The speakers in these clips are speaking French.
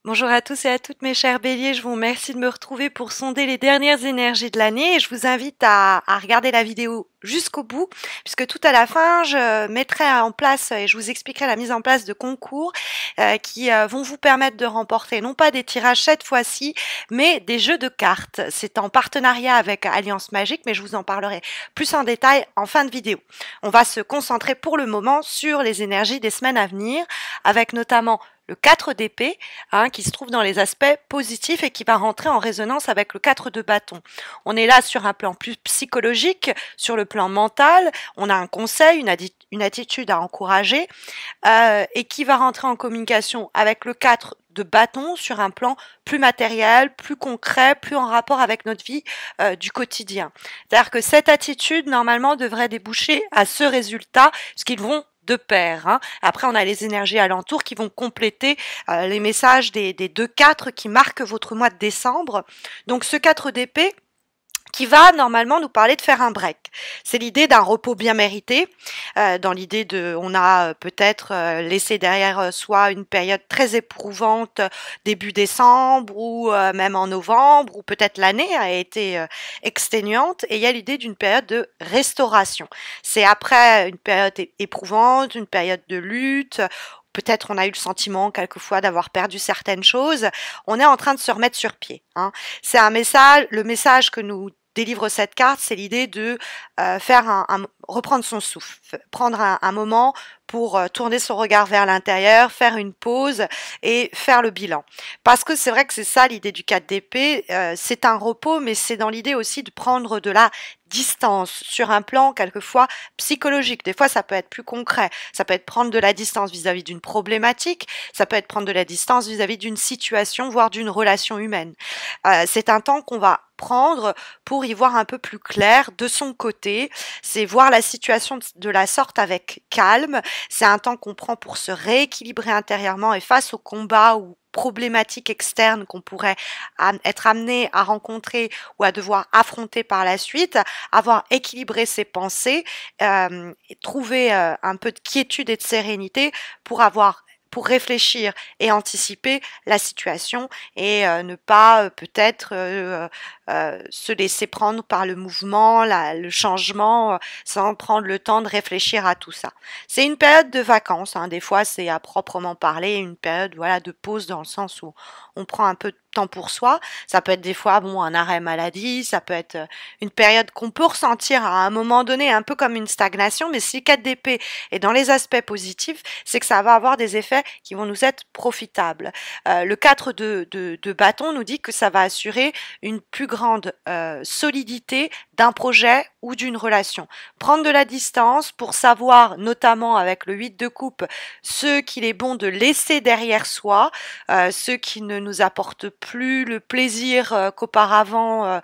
Bonjour à tous et à toutes mes chers béliers, je vous remercie de me retrouver pour sonder les dernières énergies de l'année et je vous invite à regarder la vidéo jusqu'au bout puisque tout à la fin je mettrai en place et je vous expliquerai la mise en place de concours qui vont vous permettre de remporter non pas des tirages cette fois-ci mais des jeux de cartes. C'est en partenariat avec Alliance Magique mais je vous en parlerai plus en détail en fin de vidéo. On va se concentrer pour le moment sur les énergies des semaines à venir avec notamment le 4 d'épée, qui se trouve dans les aspects positifs et qui va rentrer en résonance avec le 4 de bâton. On est là sur un plan plus psychologique, sur le plan mental, on a un conseil, une attitude à encourager, et qui va rentrer en communication avec le 4 de bâton sur un plan plus matériel, plus concret, plus en rapport avec notre vie du quotidien. C'est-à-dire que cette attitude, normalement, devrait déboucher à ce résultat, ce qu'ils vont de pair. Après, on a les énergies alentours qui vont compléter les messages des 2-4 qui marquent votre mois de décembre. Donc, ce 4 d'épée qui va normalement nous parler de faire un break. C'est l'idée d'un repos bien mérité, dans l'idée de, on a peut-être laissé derrière soi une période très éprouvante début décembre ou même en novembre, ou peut-être l'année a été exténuante, et il y a l'idée d'une période de restauration. C'est après une période éprouvante, une période de lutte, peut-être on a eu le sentiment quelquefois d'avoir perdu certaines choses, on est en train de se remettre sur pied. C'est un message, le message que nous délivre cette carte, c'est l'idée de reprendre son souffle, prendre un moment pour tourner son regard vers l'intérieur, faire une pause et faire le bilan. Parce que c'est vrai que c'est ça l'idée du 4 d'épée, c'est un repos, mais c'est dans l'idée aussi de prendre de la distance sur un plan quelquefois psychologique. Des fois, ça peut être plus concret. Ça peut être prendre de la distance vis-à-vis d'une problématique, ça peut être prendre de la distance vis-à-vis d'une situation, voire d'une relation humaine. C'est un temps qu'on va prendre pour y voir un peu plus clair de son côté, c'est voir la situation de la sorte avec calme, c'est un temps qu'on prend pour se rééquilibrer intérieurement et face au combat ou problématiques externes qu'on pourrait être amené à rencontrer ou à devoir affronter par la suite, avoir équilibré ses pensées, et trouver un peu de quiétude et de sérénité pour réfléchir et anticiper la situation et ne pas peut-être se laisser prendre par le mouvement, le changement, sans prendre le temps de réfléchir à tout ça. C'est une période de vacances, des fois c'est à proprement parler une période de pause dans le sens où on prend un peu de temps pour soi. Ça peut être des fois un arrêt maladie, ça peut être une période qu'on peut ressentir à un moment donné un peu comme une stagnation, mais si le 4 d'épée est dans les aspects positifs, c'est que ça va avoir des effets qui vont nous être profitables. Le 4 de bâton nous dit que ça va assurer une plus grande solidité d'un projet ou d'une relation. Prendre de la distance pour savoir, notamment avec le 8 de coupe, ce qu'il est bon de laisser derrière soi, ce qui ne nous apporte plus le plaisir qu'auparavant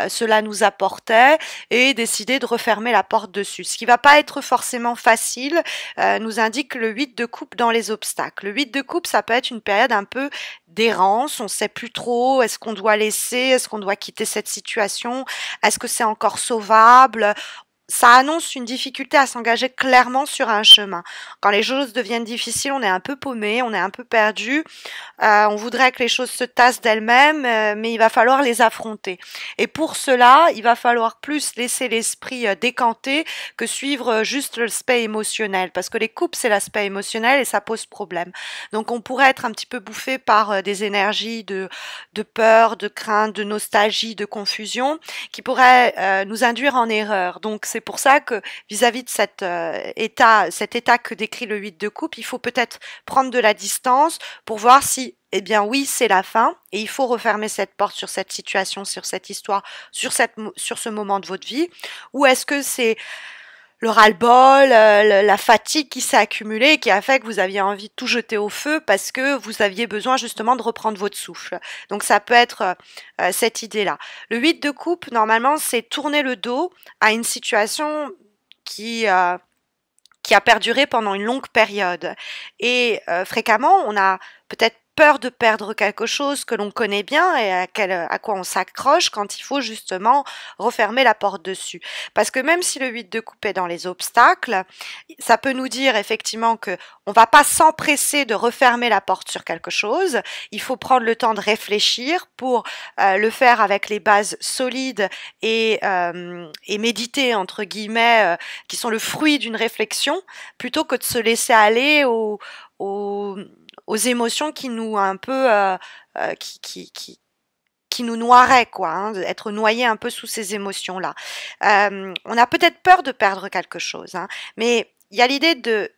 cela nous apportait, et décider de refermer la porte dessus. Ce qui va pas être forcément facile, nous indique le 8 de coupe dans les obstacles. Le 8 de coupe, ça peut être une période un peu d'errance, on sait plus trop, est-ce qu'on doit laisser, est-ce qu'on doit quitter cette situation, est-ce que c'est encore sauvable? Ça annonce une difficulté à s'engager clairement sur un chemin. Quand les choses deviennent difficiles, on est un peu paumé, on est un peu perdu, on voudrait que les choses se tassent d'elles-mêmes, mais il va falloir les affronter. Et pour cela, il va falloir plus laisser l'esprit décanter que suivre juste l'aspect émotionnel, parce que les coupes, c'est l'aspect émotionnel et ça pose problème. Donc on pourrait être un petit peu bouffé par des énergies de peur, de crainte, de nostalgie, de confusion, qui pourraient nous induire en erreur. Donc c'est pour ça que vis-à-vis de cet état que décrit le 8 de coupe, il faut peut-être prendre de la distance pour voir si, eh bien oui, c'est la fin et il faut refermer cette porte sur cette situation, sur cette histoire, sur ce moment de votre vie, ou est-ce que c'est le ras-le-bol, la fatigue qui s'est accumulée et qui a fait que vous aviez envie de tout jeter au feu parce que vous aviez besoin justement de reprendre votre souffle. Donc ça peut être cette idée-là. Le 8 de coupe, normalement, c'est tourner le dos à une situation qui a perduré pendant une longue période. Et fréquemment, on a peut-être peur de perdre quelque chose que l'on connaît bien et à quoi on s'accroche quand il faut justement refermer la porte dessus. Parce que même si le 8 de coupe est dans les obstacles, ça peut nous dire effectivement que on va pas s'empresser de refermer la porte sur quelque chose. Il faut prendre le temps de réfléchir pour le faire avec les bases solides et méditer entre guillemets, qui sont le fruit d'une réflexion, plutôt que de se laisser aller aux émotions qui nous un peu qui nous noieraient, quoi, hein, être noyé un peu sous ces émotions-là. On a peut-être peur de perdre quelque chose, hein, mais il y a l'idée de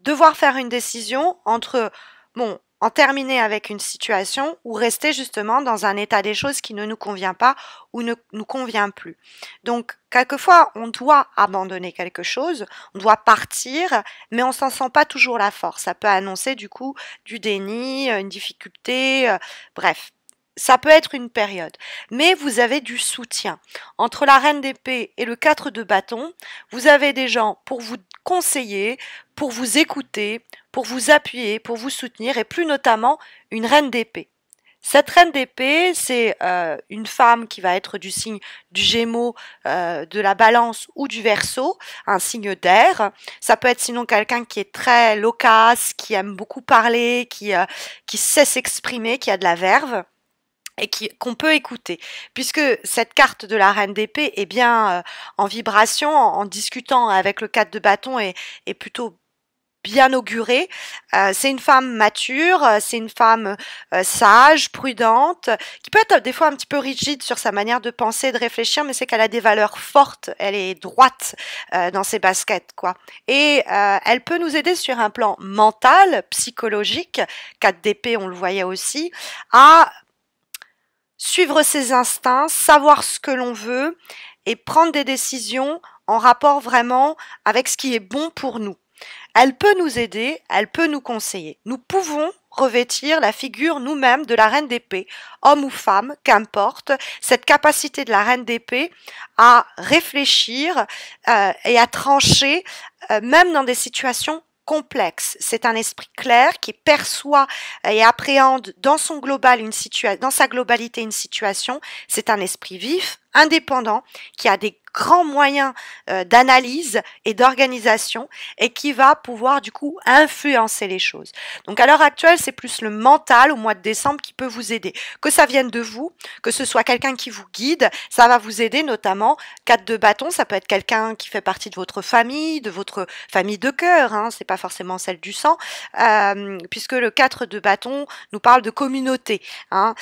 devoir faire une décision entre, bon, en terminer avec une situation ou rester justement dans un état des choses qui ne nous convient pas ou ne nous convient plus. Donc, quelquefois, on doit abandonner quelque chose, on doit partir, mais on s'en sent pas toujours la force. Ça peut annoncer du coup du déni, une difficulté, bref. Ça peut être une période, mais vous avez du soutien. Entre la reine d'épée et le 4 de bâton, vous avez des gens pour vous conseiller, pour vous écouter, pour vous appuyer, pour vous soutenir, et plus notamment une reine d'épée. Cette reine d'épée, c'est une femme qui va être du signe du Gémeaux, de la Balance ou du Verseau, un signe d'air. Ça peut être sinon quelqu'un qui est très loquace, qui aime beaucoup parler, qui sait s'exprimer, qui a de la verve et qu'on peut écouter, puisque cette carte de la reine d'épée est bien en vibration, en discutant avec le 4 de bâton est plutôt bien augurée. C'est une femme mature, c'est une femme sage, prudente, qui peut être des fois un petit peu rigide sur sa manière de penser, de réfléchir, mais c'est qu'elle a des valeurs fortes, elle est droite dans ses baskets, quoi. Et elle peut nous aider sur un plan mental, psychologique, 4 d'épée, on le voyait aussi, à suivre ses instincts, savoir ce que l'on veut et prendre des décisions en rapport vraiment avec ce qui est bon pour nous. Elle peut nous aider, elle peut nous conseiller. Nous pouvons revêtir la figure nous-mêmes de la reine d'épée, homme ou femme, qu'importe, cette capacité de la reine d'épée à réfléchir et à trancher, même dans des situations complexe. C'est un esprit clair qui perçoit et appréhende dans son global dans sa globalité une situation. C'est un esprit vif, indépendant, qui a des grands moyens d'analyse et d'organisation et qui va pouvoir du coup influencer les choses. Donc à l'heure actuelle, c'est plus le mental au mois de décembre qui peut vous aider. Que ça vienne de vous, que ce soit quelqu'un qui vous guide, ça va vous aider notamment. 4 de bâton, ça peut être quelqu'un qui fait partie de votre famille de cœur, hein, c'est pas forcément celle du sang, puisque le 4 de bâton nous parle de communauté, hein.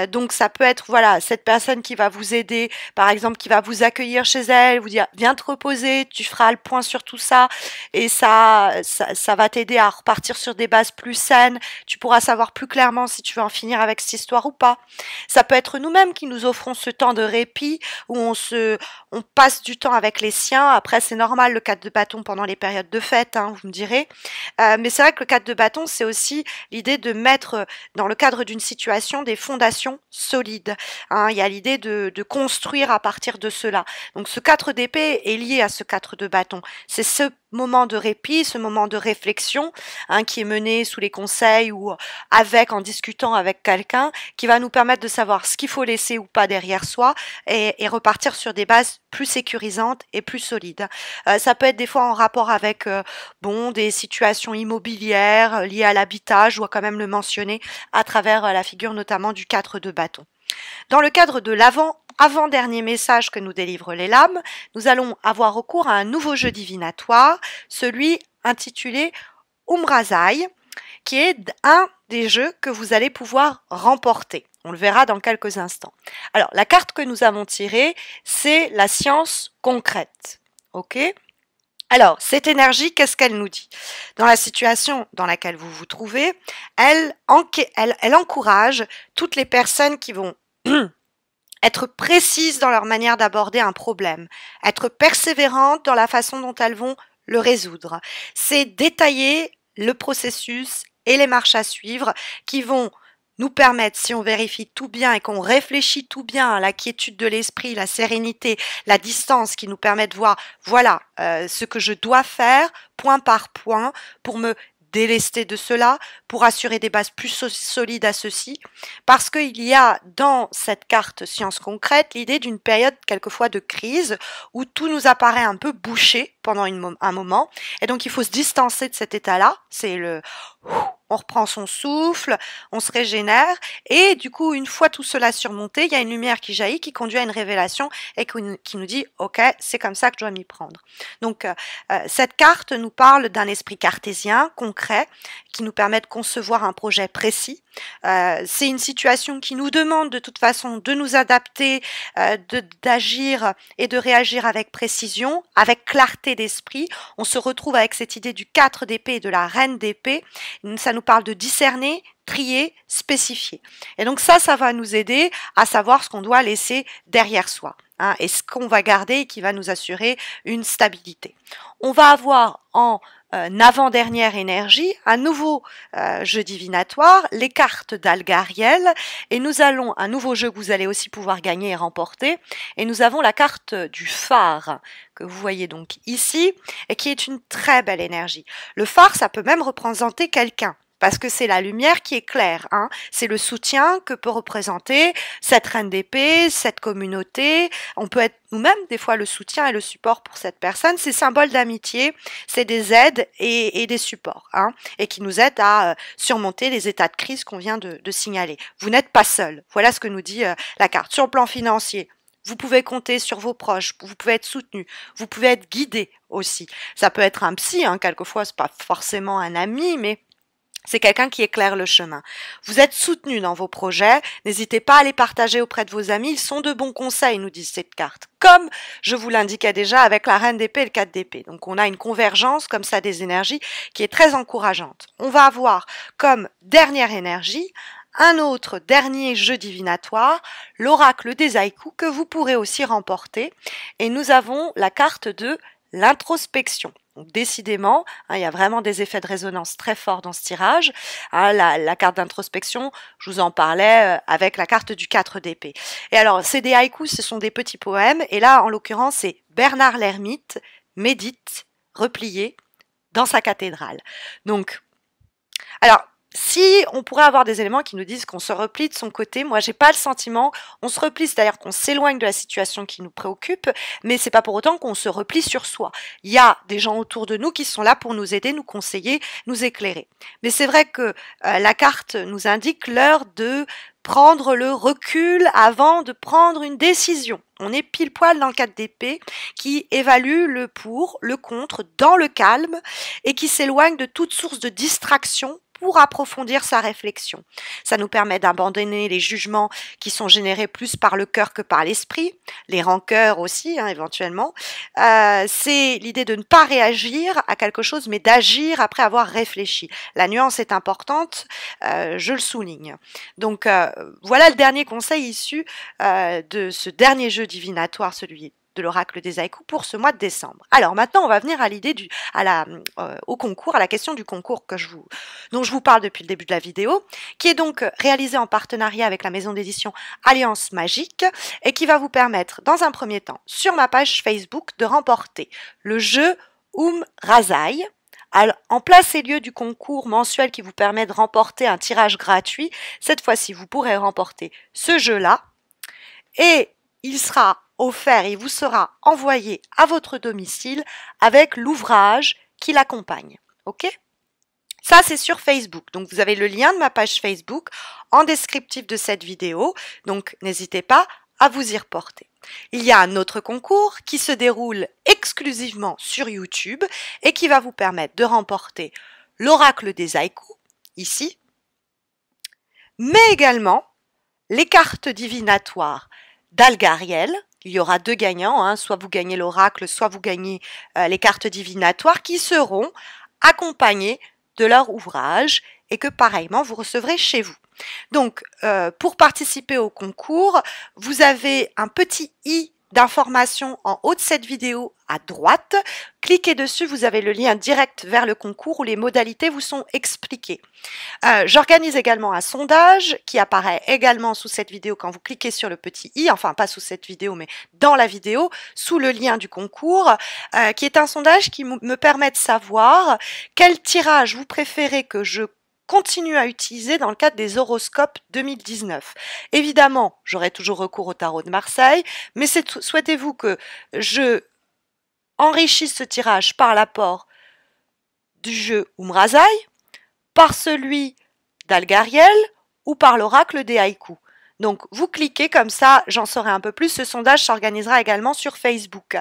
Donc ça peut être voilà cette personne qui va vous aider, par exemple qui va vous accueillir chez elle, vous dire viens te reposer, tu feras le point sur tout ça et ça va t'aider à repartir sur des bases plus saines, tu pourras savoir plus clairement si tu veux en finir avec cette histoire ou pas. Ça peut être nous-mêmes qui nous offrons ce temps de répit où on passe du temps avec les siens. Après c'est normal le 4 de bâton pendant les périodes de fête, hein, vous me direz, mais c'est vrai que le 4 de bâton c'est aussi l'idée de mettre dans le cadre d'une situation des fondations solides, hein. Il y a l'idée de construire à partir de cela. Donc ce 4 d'épée est lié à ce 4 de bâton. C'est ce moment de répit, ce moment de réflexion, hein, qui est mené sous les conseils ou en discutant avec quelqu'un, qui va nous permettre de savoir ce qu'il faut laisser ou pas derrière soi et repartir sur des bases plus sécurisantes et plus solides. Ça peut être des fois en rapport avec des situations immobilières liées à l'habitat, je dois quand même le mentionner à travers la figure notamment du 4 de bâton. Dans le cadre de avant-dernier message que nous délivrent les lames, nous allons avoir recours à un nouveau jeu divinatoire, celui intitulé Umrazai, qui est un des jeux que vous allez pouvoir remporter. On le verra dans quelques instants. Alors, la carte que nous avons tirée, c'est la science concrète. Ok ? Alors, cette énergie, qu'est-ce qu'elle nous dit? Dans la situation dans laquelle vous vous trouvez, elle encourage toutes les personnes qui vont être précises dans leur manière d'aborder un problème, être persévérantes dans la façon dont elles vont le résoudre. C'est détailler le processus et les marches à suivre qui vont nous permettre, si on vérifie tout bien et qu'on réfléchit tout bien à la quiétude de l'esprit, la sérénité, la distance qui nous permet de voir, voilà, ce que je dois faire point par point pour me délester de cela, pour assurer des bases plus solides à ceci, parce qu'il y a dans cette carte science concrète l'idée d'une période quelquefois de crise où tout nous apparaît un peu bouché pendant un moment, et donc il faut se distancer de cet état-là, c'est le on reprend son souffle, on se régénère, et du coup, une fois tout cela surmonté, il y a une lumière qui jaillit, qui conduit à une révélation et qui nous dit « Ok, c'est comme ça que je dois m'y prendre ». Donc, cette carte nous parle d'un esprit cartésien, concret, qui nous permet de concevoir un projet précis. C'est une situation qui nous demande de toute façon de nous adapter, d'agir et de réagir avec précision, avec clarté d'esprit. On se retrouve avec cette idée du 4 d'épée et de la reine d'épée. Ça nous parle de discerner, trier, spécifier. Et donc ça va nous aider à savoir ce qu'on doit laisser derrière soi, hein, et ce qu'on va garder et qui va nous assurer une stabilité. On va avoir en avant-dernière énergie un nouveau jeu divinatoire, les cartes d'Algariel, et nous allons, un nouveau jeu que vous allez aussi pouvoir gagner et remporter, et nous avons la carte du phare, que vous voyez donc ici, et qui est une très belle énergie. Le phare, ça peut même représenter quelqu'un, parce que c'est la lumière qui éclaire, hein. C'est le soutien que peut représenter cette reine d'épée, cette communauté. On peut être nous-mêmes des fois le soutien et le support pour cette personne. C'est symbole d'amitié, c'est des aides et des supports, hein, et qui nous aident à surmonter les états de crise qu'on vient de signaler. Vous n'êtes pas seul. Voilà ce que nous dit la carte. Sur le plan financier, vous pouvez compter sur vos proches, vous pouvez être soutenu, vous pouvez être guidé aussi. Ça peut être un psy, hein, quelquefois c'est pas forcément un ami, mais c'est quelqu'un qui éclaire le chemin. Vous êtes soutenu dans vos projets, n'hésitez pas à les partager auprès de vos amis, ils sont de bons conseils, nous dit cette carte. Comme je vous l'indiquais déjà avec la reine d'épée et le 4 d'épée. Donc on a une convergence comme ça des énergies qui est très encourageante. On va avoir comme dernière énergie un autre dernier jeu divinatoire, l'oracle des haïkus, que vous pourrez aussi remporter. Et nous avons la carte de l'introspection. Donc, décidément, hein, il y a vraiment des effets de résonance très forts dans ce tirage. Hein, la carte d'introspection, je vous en parlais avec la carte du 4 d'épée. Et alors, c'est des haïkus, ce sont des petits poèmes. Et là, en l'occurrence, c'est Bernard l'Ermite médite, replié, dans sa cathédrale. Donc, alors, si on pourrait avoir des éléments qui nous disent qu'on se replie de son côté, moi j'ai pas le sentiment, on se replie, c'est-à-dire qu'on s'éloigne de la situation qui nous préoccupe, mais c'est pas pour autant qu'on se replie sur soi. Il y a des gens autour de nous qui sont là pour nous aider, nous conseiller, nous éclairer. Mais c'est vrai que la carte nous indique l'heure de prendre le recul avant de prendre une décision. On est pile poil dans le 4 d'épée qui évalue le pour, le contre, dans le calme et qui s'éloigne de toute source de distraction pour approfondir sa réflexion. Ça nous permet d'abandonner les jugements qui sont générés plus par le cœur que par l'esprit, les rancœurs aussi, hein, éventuellement. C'est l'idée de ne pas réagir à quelque chose, mais d'agir après avoir réfléchi. La nuance est importante, je le souligne. Donc, voilà le dernier conseil issu de ce dernier jeu divinatoire, celui de l'oracle des haïkus pour ce mois de décembre. Alors maintenant, on va venir à l'idée au concours, à la question du concours dont je vous parle depuis le début de la vidéo, qui est donc réalisé en partenariat avec la maison d'édition Alliance Magique et qui va vous permettre, dans un premier temps, sur ma page Facebook, de remporter le jeu Razai. En place et lieu du concours mensuel qui vous permet de remporter un tirage gratuit, cette fois-ci, vous pourrez remporter ce jeu-là et il sera offert, il vous sera envoyé à votre domicile avec l'ouvrage qui l'accompagne. Ok ? Ça, c'est sur Facebook. Donc, vous avez le lien de ma page Facebook en descriptif de cette vidéo. Donc, n'hésitez pas à vous y reporter. Il y a un autre concours qui se déroule exclusivement sur YouTube et qui va vous permettre de remporter l'oracle des haïkus, ici, mais également les cartes divinatoires d'Algariel. Il y aura 2 gagnants, hein, soit vous gagnez l'oracle, soit vous gagnez les cartes divinatoires qui seront accompagnées de leur ouvrage et que pareillement vous recevrez chez vous. Donc pour participer au concours, vous avez un petit i d'informations en haut de cette vidéo à droite. Cliquez dessus, vous avez le lien direct vers le concours où les modalités vous sont expliquées. J'organise également un sondage qui apparaît également sous cette vidéo quand vous cliquez sur le petit i, enfin pas sous cette vidéo mais dans la vidéo, sous le lien du concours, qui est un sondage qui me permet de savoir quel tirage vous préférez que je continue à utiliser dans le cadre des horoscopes 2019. Évidemment, j'aurai toujours recours au tarot de Marseille, mais souhaitez-vous que je enrichisse ce tirage par l'apport du jeu Umrazai, par celui d'Algariel ou par l'oracle des haïkus. Donc, vous cliquez comme ça, j'en saurai un peu plus. Ce sondage s'organisera également sur Facebook.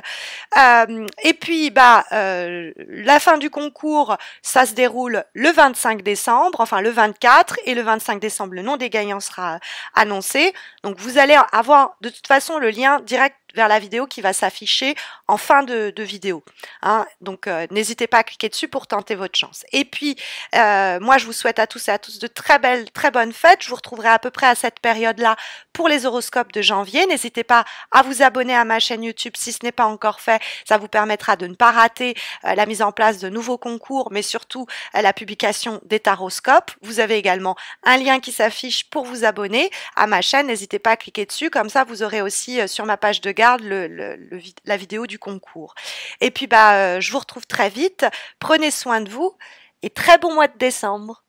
Et puis, la fin du concours, ça se déroule le 25 décembre, enfin le 24, et le 25 décembre, le nom des gagnants sera annoncé. Donc, vous allez avoir de toute façon le lien direct vers la vidéo qui va s'afficher en fin de vidéo. Hein. Donc, n'hésitez pas à cliquer dessus pour tenter votre chance. Et puis, moi, je vous souhaite à tous et à tous de très bonnes fêtes. Je vous retrouverai à peu près à cette période-là pour les horoscopes de janvier. N'hésitez pas à vous abonner à ma chaîne YouTube si ce n'est pas encore fait. Ça vous permettra de ne pas rater la mise en place de nouveaux concours, mais surtout la publication des taroscopes. Vous avez également un lien qui s'affiche pour vous abonner à ma chaîne. N'hésitez pas à cliquer dessus. Comme ça, vous aurez aussi sur ma page de garde la vidéo du concours. Et puis, je vous retrouve très vite. Prenez soin de vous et très bon mois de décembre.